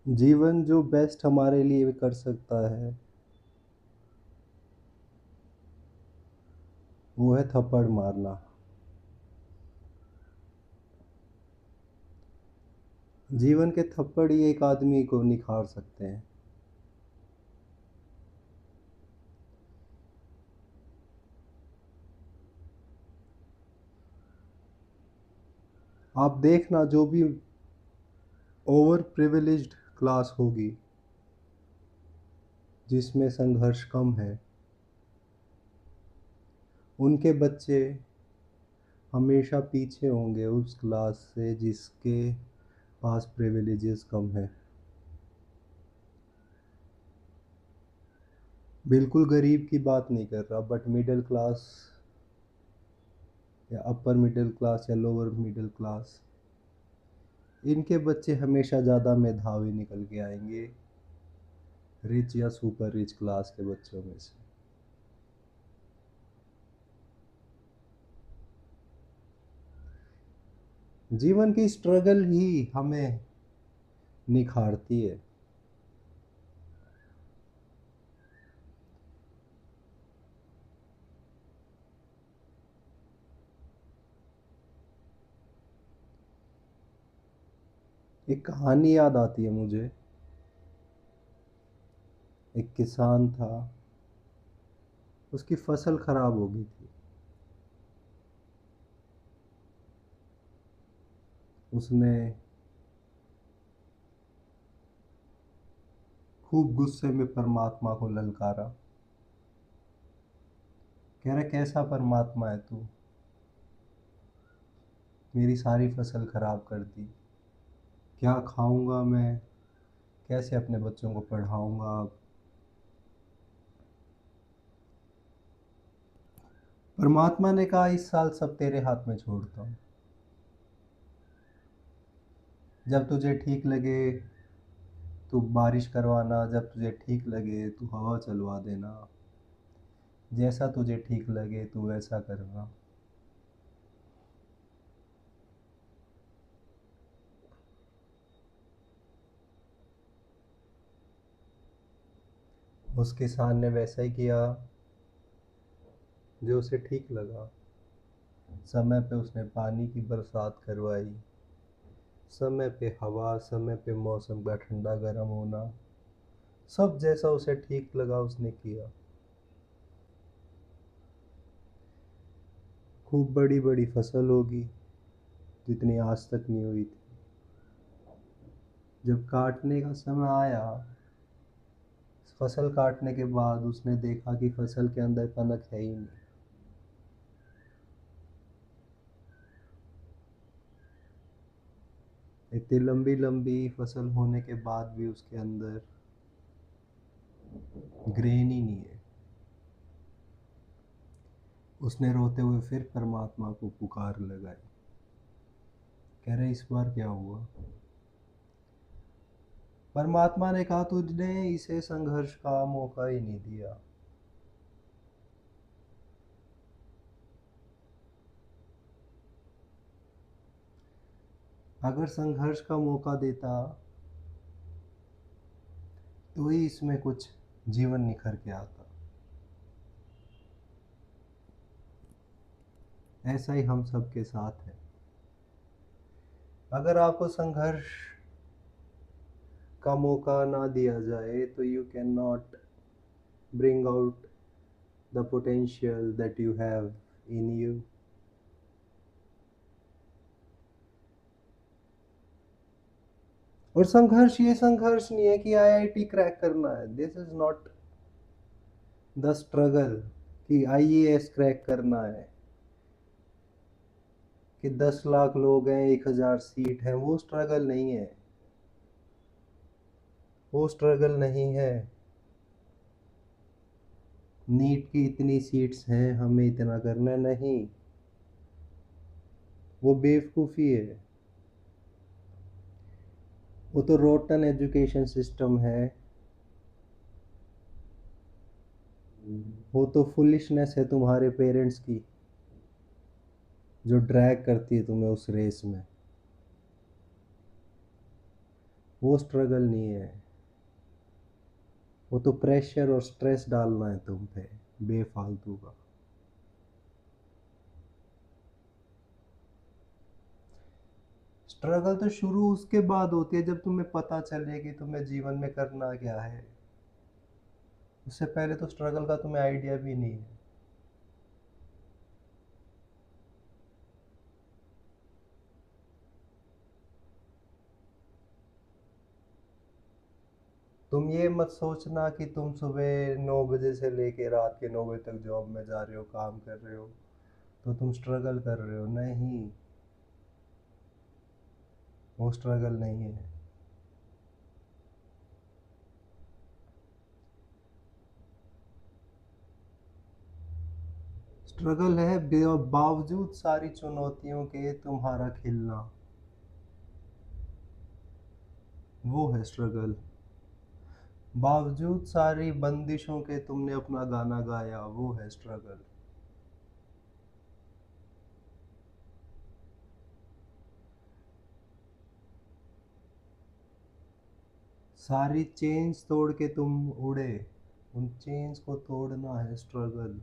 जीवन जो बेस्ट हमारे लिए कर सकता है, वो है थप्पड़ मारना। जीवन के थप्पड़ ही एक आदमी को निखार सकते हैं। आप देखना, जो भी ओवर प्रिविलेज्ड क्लास होगी, जिसमें संघर्ष कम है, उनके बच्चे हमेशा पीछे होंगे उस क्लास से जिसके पास प्रिविलेजेस कम है। बिल्कुल गरीब की बात नहीं कर रहा, बट मिडिल क्लास या अपर मिडिल क्लास या लोअर मिडिल क्लास, इनके बच्चे हमेशा ज़्यादा मेधावी निकल के आएंगे रिच या सुपर रिच क्लास के बच्चों में से। जीवन की स्ट्रगल ही हमें निखारती है। एक कहानी याद आती है मुझे। एक किसान था, उसकी फसल खराब हो गई थी। उसने खूब गुस्से में परमात्मा को ललकारा। कह रहा, कैसा परमात्मा है तू, मेरी सारी फसल खराब कर दी। क्या खाऊंगा मैं, कैसे अपने बच्चों को पढ़ाऊंगा। परमात्मा ने कहा, इस साल सब तेरे हाथ में छोड़ता हूँ। जब तुझे ठीक लगे तू बारिश करवाना, जब तुझे ठीक लगे तू हवा चलवा देना, जैसा तुझे ठीक लगे तू वैसा करना। उस किसान ने वैसा ही किया जो उसे ठीक लगा। समय पे उसने पानी की बरसात करवाई, समय पे हवा, समय पे मौसम का ठंडा गर्म होना, सब जैसा उसे ठीक लगा उसने किया। खूब बड़ी बड़ी फसल होगी, जितनी आज तक नहीं हुई थी। जब काटने का समय आया, फसल काटने के बाद उसने देखा कि फसल के अंदर कनक है ही नहीं। इतनी लंबी लंबी फसल होने के बाद भी उसके अंदर ग्रेन ही नहीं है। उसने रोते हुए फिर परमात्मा को पुकार लगाई। कह रहे, इस बार क्या हुआ। परमात्मा ने कहा, तुझने इसे संघर्ष का मौका ही नहीं दिया। अगर संघर्ष का मौका देता तो ही इसमें कुछ जीवन निखर के आता। ऐसा ही हम सबके साथ है। अगर आपको संघर्ष का मौका ना दिया जाए तो you can not bring out the potential that you have in you. और संघर्ष, ये संघर्ष नहीं है कि आईआईटी क्रैक करना है। This is not the struggle कि आईएएस क्रैक करना है, कि 10 लाख लोग हैं, 1,000 सीट है। वो स्ट्रगल नहीं है, वो स्ट्रगल नहीं है। नीट की इतनी सीट्स हैं, हमें इतना करना नहीं, वो बेवकूफ़ी है। वो तो रोटन एजुकेशन सिस्टम है। वो तो फुलिशनेस है तुम्हारे पेरेंट्स की, जो ड्रैग करती है तुम्हें उस रेस में। वो स्ट्रगल नहीं है। वो तो प्रेशर और स्ट्रेस डालना है तुम पे बेफालतू का। स्ट्रगल तो शुरू उसके बाद होती है जब तुम्हें पता चले कि तुम्हें जीवन में करना क्या है। उससे पहले तो स्ट्रगल का तुम्हें आइडिया भी नहीं है। तुम ये मत सोचना कि तुम सुबह 9 बजे से लेके रात के 9 बजे तक जॉब में जा रहे हो, काम कर रहे हो, तो तुम स्ट्रगल कर रहे हो। नहीं, वो स्ट्रगल नहीं है। स्ट्रगल है बावजूद सारी चुनौतियों के तुम्हारा खिलना, वो है स्ट्रगल। बावजूद सारी बंदिशों के तुमने अपना गाना गाया, वो है स्ट्रगल। सारी चेन्स तोड़ के तुम उड़े, उन चेन्स को तोड़ना है स्ट्रगल।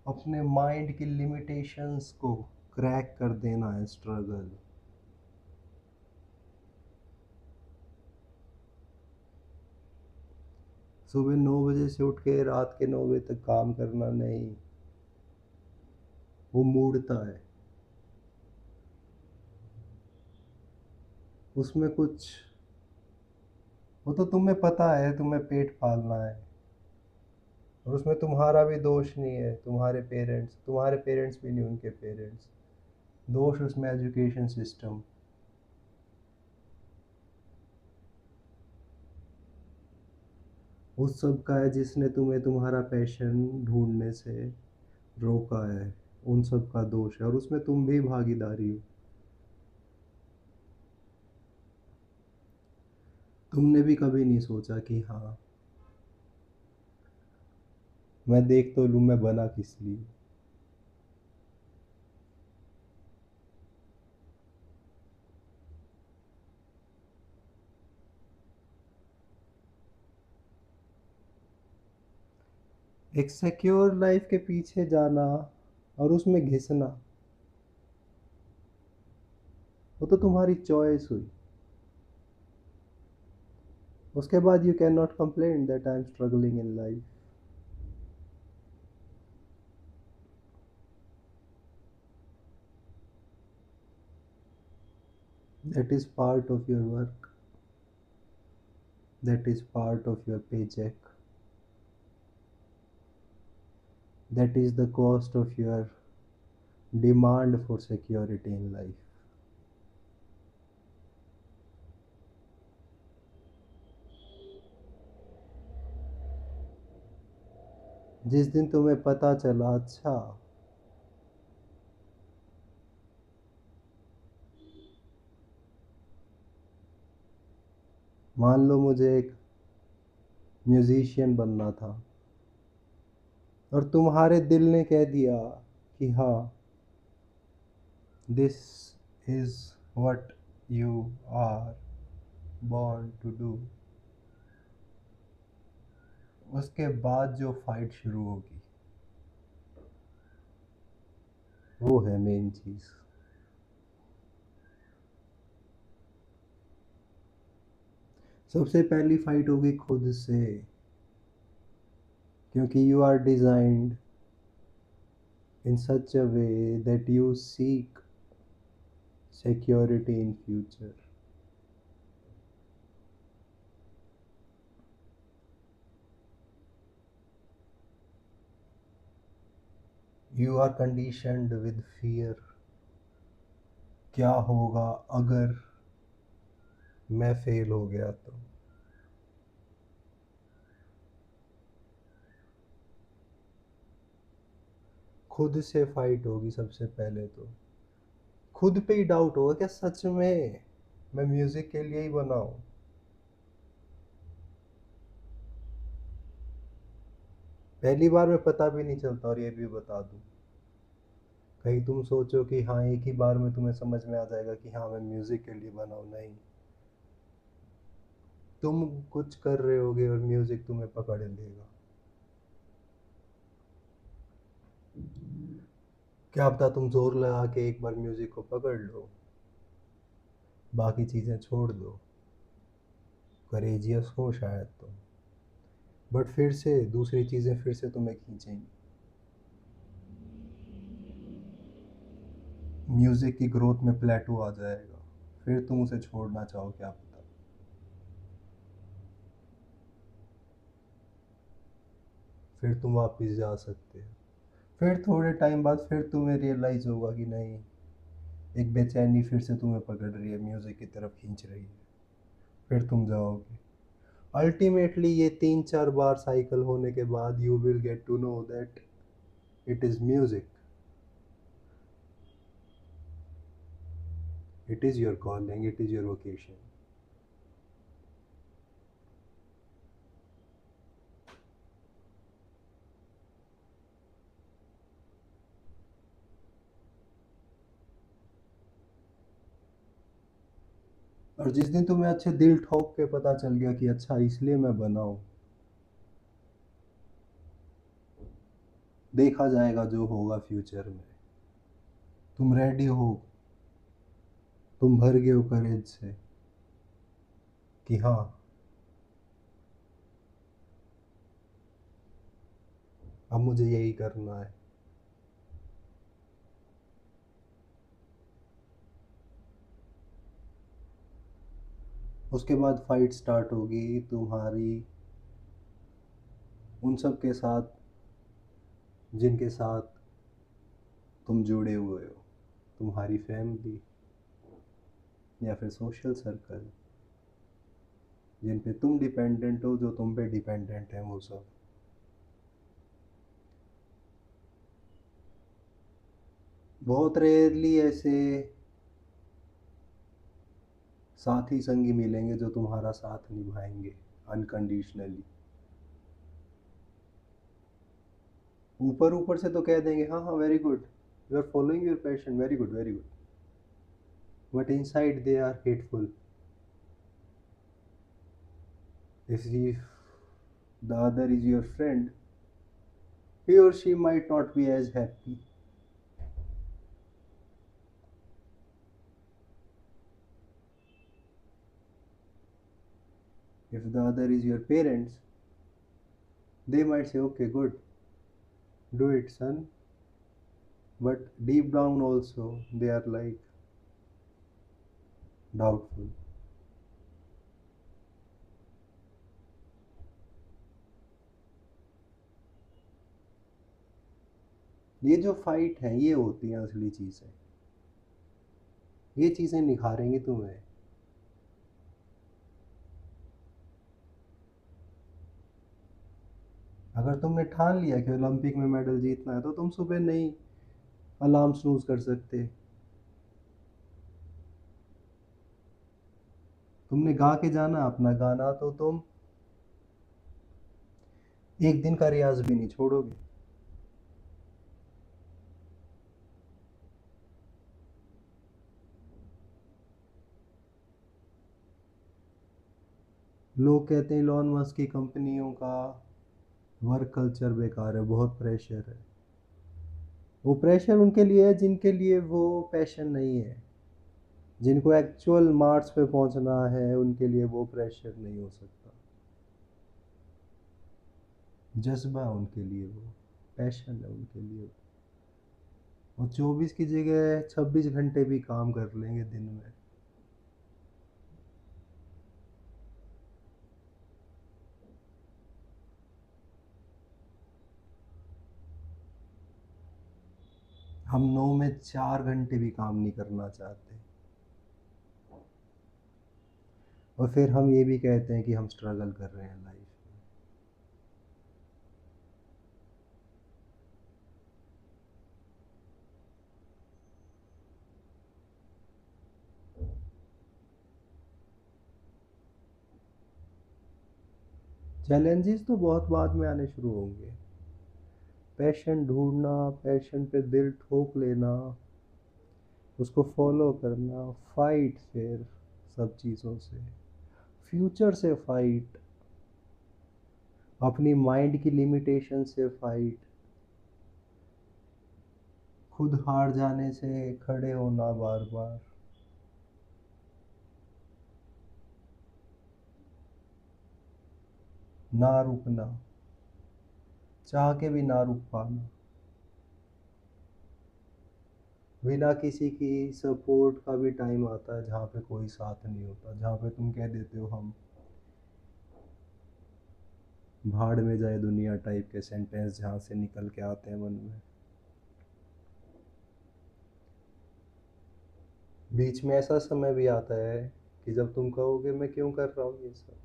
अपने माइंड की लिमिटेशंस को क्रैक कर देना है स्ट्रगल। सुबह 9 बजे से उठ के रात के 9 बजे तक काम करना नहीं, वो मूडता है। उसमें कुछ, वो तो तुम्हें पता है तुम्हें पेट पालना है। और उसमें तुम्हारा भी दोष नहीं है, तुम्हारे पेरेंट्स भी नहीं, उनके पेरेंट्स। दोष उसमें एजुकेशन सिस्टम। उस सब का है जिसने तुम्हें तुम्हारा पैशन ढूंढने से रोका है। उन सब का दोष है और उसमें तुम भी भागीदारी हो। तुमने भी कभी नहीं सोचा कि हाँ, मैं देख तो लूँ मैं बना किस लिए। एक सिक्योर लाइफ के पीछे जाना और उसमें घिसना, वो तो तुम्हारी चॉइस हुई। उसके बाद you can not complain that I am struggling in life. That is part of your work, that is part of your paycheck, that is the cost of your demand for security in life. जिस दिन तुम्हें पता चला, अच्छा मान लो मुझे एक musician बनना था और तुम्हारे दिल ने कह दिया कि हाँ, this is what you are born to do. उसके बाद जो फाइट शुरू होगी, वो है मेन चीज। सबसे पहली फाइट होगी खुद से, क्योंकि you are designed in such a way that you seek security in future. You are conditioned with fear। क्या होगा अगर मैं फेल हो गया तो। खुद से फाइट होगी सबसे पहले तो। खुद पे ही डाउट होगा, क्या सच में मैं म्यूजिक के लिए ही बना हूँ। पहली बार में पता भी नहीं चलता, और ये भी बता दूं, कहीं तुम सोचो कि हाँ एक ही बार में तुम्हें समझ में आ जाएगा कि हाँ मैं म्यूजिक के लिए बना हूँ। नहीं, तुम कुछ कर रहे होगे और म्यूजिक तुम्हें पकड़ लेगा। क्या पता तुम जोर लगा के एक बार म्यूजिक को पकड़ लो, बाकी चीजें छोड़ दो, करेजियस हो शायद तुम, बट फिर से दूसरी चीजें फिर से तुम्हें खींचेंगी। म्यूजिक की ग्रोथ में प्लेटो आ जाएगा, फिर तुम उसे छोड़ना चाहो क्या पता। फिर तुम वापस जा सकते हो। फिर थोड़े टाइम बाद फिर तुम्हें रियलाइज होगा कि नहीं, एक बेचैनी फिर से तुम्हें पकड़ रही है, म्यूजिक की तरफ खींच रही है, फिर तुम जाओगे। अल्टीमेटली ये 3-4 बार साइकिल होने के बाद you will get to know that it is music, it is your calling, it is your vocation. और जिस दिन तुम्हें अच्छे दिल ठोक के पता चल गया कि अच्छा इसलिए मैं बना हूँ, देखा जाएगा जो होगा फ्यूचर में। तुम रेडी हो, तुम भर गए हो करेज से कि हाँ अब मुझे यही करना है। उसके बाद फाइट स्टार्ट होगी तुम्हारी उन सब के साथ जिनके साथ तुम जुड़े हुए हो, तुम्हारी फैमिली या फिर सोशल सर्कल, जिन पे तुम डिपेंडेंट हो, जो तुम पे डिपेंडेंट है, वो सब। बहुत रेयरली ऐसे साथी संगी मिलेंगे जो तुम्हारा साथ निभाएंगे अनकंडीशनली। ऊपर ऊपर से तो कह देंगे हाँ हाँ very good, you are following your passion, very good very good, but inside they are hateful. If the other is your friend, he or she might not be as happy. If the other is your parents, they might say, okay, good, do it, son. But deep down, also, they are like doubtful. ये जो fight है, ये होती है असली चीज़ें। ये चीज़ें निखारेंगी तुम्हें। अगर तुमने ठान लिया कि ओलंपिक में मेडल जीतना है, तो तुम सुबह नहीं अलार्म स्नूज कर सकते। तुमने गा के जाना अपना गाना, तो तुम एक दिन का रियाज भी नहीं छोड़ोगे। लोग कहते हैं इलॉन मस्क की कंपनियों का वर्क कल्चर बेकार है, बहुत प्रेशर है। वो प्रेशर उनके लिए है जिनके लिए वो पैशन नहीं है, जिनको एक्चुअल मार्क्स पे पहुंचना है, उनके लिए वो प्रेशर नहीं हो सकता। जज्बा उनके लिए, वो पैशन है उनके लिए। वो 24 की जगह 26 घंटे भी काम कर लेंगे दिन में। हम 9 में 4 घंटे भी काम नहीं करना चाहते, और फिर हम ये भी कहते हैं कि हम स्ट्रगल कर रहे हैं लाइफ। चैलेंजेस तो बहुत बाद में आने शुरू होंगे। पैशन ढूंढना, पैशन पे दिल ठोक लेना, उसको फॉलो करना, फाइट फिर सब चीज़ों से, फ्यूचर से फाइट, अपनी माइंड की लिमिटेशन से फाइट, खुद हार जाने से खड़े होना बार बार, ना रुकना, चाह के भी ना रुक पाना, बिना किसी की सपोर्ट का भी टाइम आता है जहाँ पे कोई साथ नहीं होता, जहाँ पे तुम कह देते हो हम भाड़ में जाए दुनिया टाइप के सेंटेंस जहाँ से निकल के आते हैं मन में। बीच में ऐसा समय भी आता है कि जब तुम कहोगे मैं क्यों कर रहा हूँ ये सब,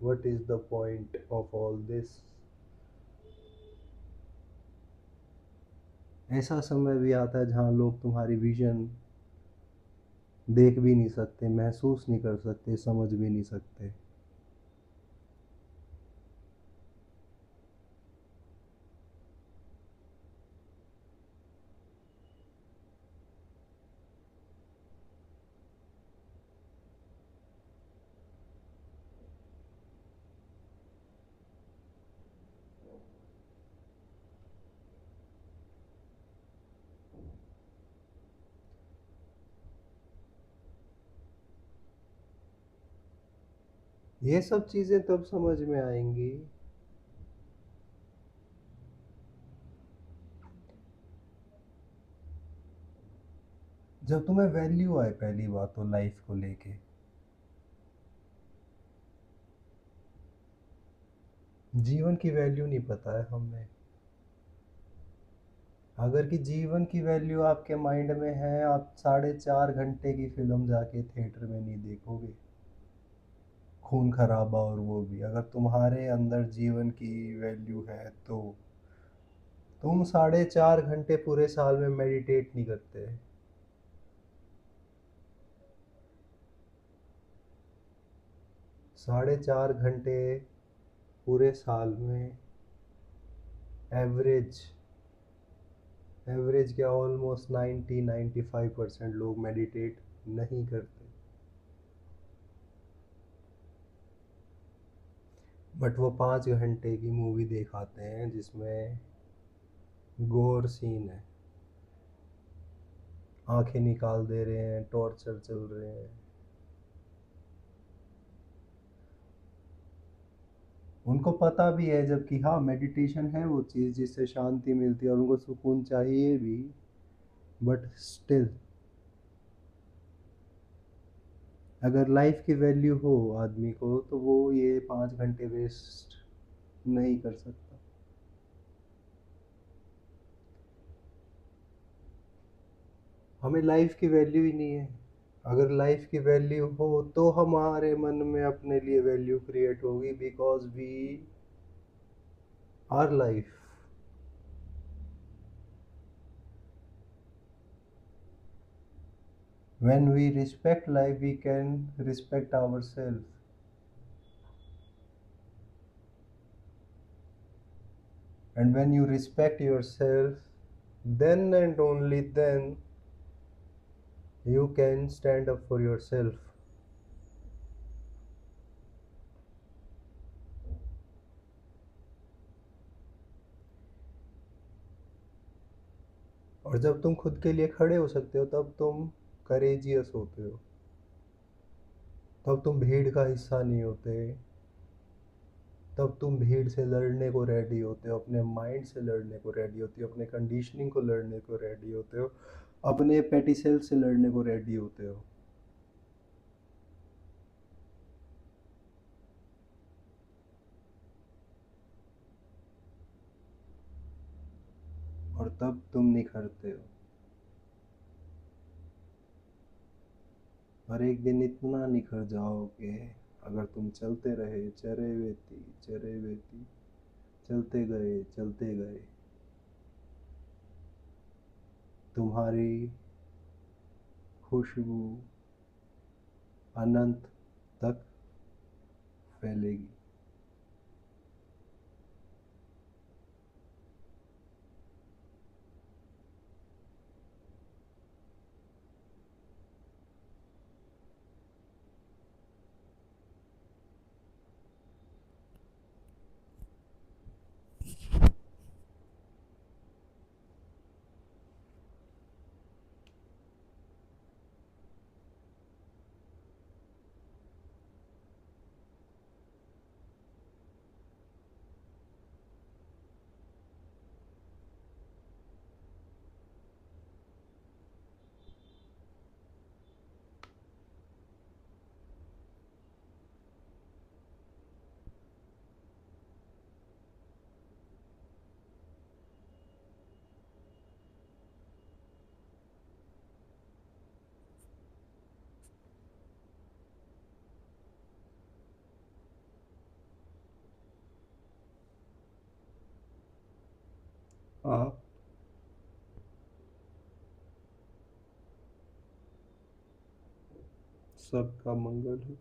what is the point of all this. ऐसा समय भी आता है जहाँ लोग तुम्हारी विजन देख भी नहीं सकते, महसूस नहीं कर सकते, समझ भी नहीं सकते। ये सब चीज़ें तब समझ में आएंगी जब तुम्हें वैल्यू आए, पहली बात तो लाइफ को लेके। जीवन की वैल्यू नहीं पता है हमें। अगर कि जीवन की वैल्यू आपके माइंड में है, आप 4.5 घंटे की फिल्म जाके थिएटर में नहीं देखोगे, खून खराबा। और वो भी अगर तुम्हारे अंदर जीवन की वैल्यू है तो तुम 4.5 घंटे पूरे साल में मेडिटेट नहीं करते। 4.5 घंटे पूरे साल में एवरेज, एवरेज क्या, ऑलमोस्ट 90-95% लोग मेडिटेट नहीं करते। बट वो 5 घंटे की मूवी दिखाते हैं जिसमें गोर सीन है, आंखें निकाल दे रहे हैं, टॉर्चर चल रहे हैं। उनको पता भी है जबकि हाँ मेडिटेशन है वो चीज़ जिससे शांति मिलती है और उनको सुकून चाहिए भी, बट स्टिल अगर लाइफ की वैल्यू हो आदमी को तो वो ये 5 घंटे वेस्ट नहीं कर सकता। हमें लाइफ की वैल्यू ही नहीं है। अगर लाइफ की वैल्यू हो तो हमारे मन में अपने लिए वैल्यू क्रिएट होगी, because we are life. When we respect life, we can respect ourselves. And when you respect yourself, then and only then you can stand up for yourself. और जब तुम खुद के लिए खड़े हो सकते हो तब तुम करेजियस होते हो, तब तुम भीड़ का हिस्सा नहीं होते, तब तुम भीड़ से लड़ने को रेडी होते हो, अपने माइंड से लड़ने को रेडी होते हो, अपने कंडीशनिंग को लड़ने को रेडी होते हो, अपने पेटी सेल्फ से लड़ने को रेडी होते हो। और तब तुम निखरते हो। और एक दिन इतना निखर जाओगे, अगर तुम चलते रहे चरे वेती, चलते गए, तुम्हारी खुशबू अनंत तक फैलेगी। आप सबका मंगल हो।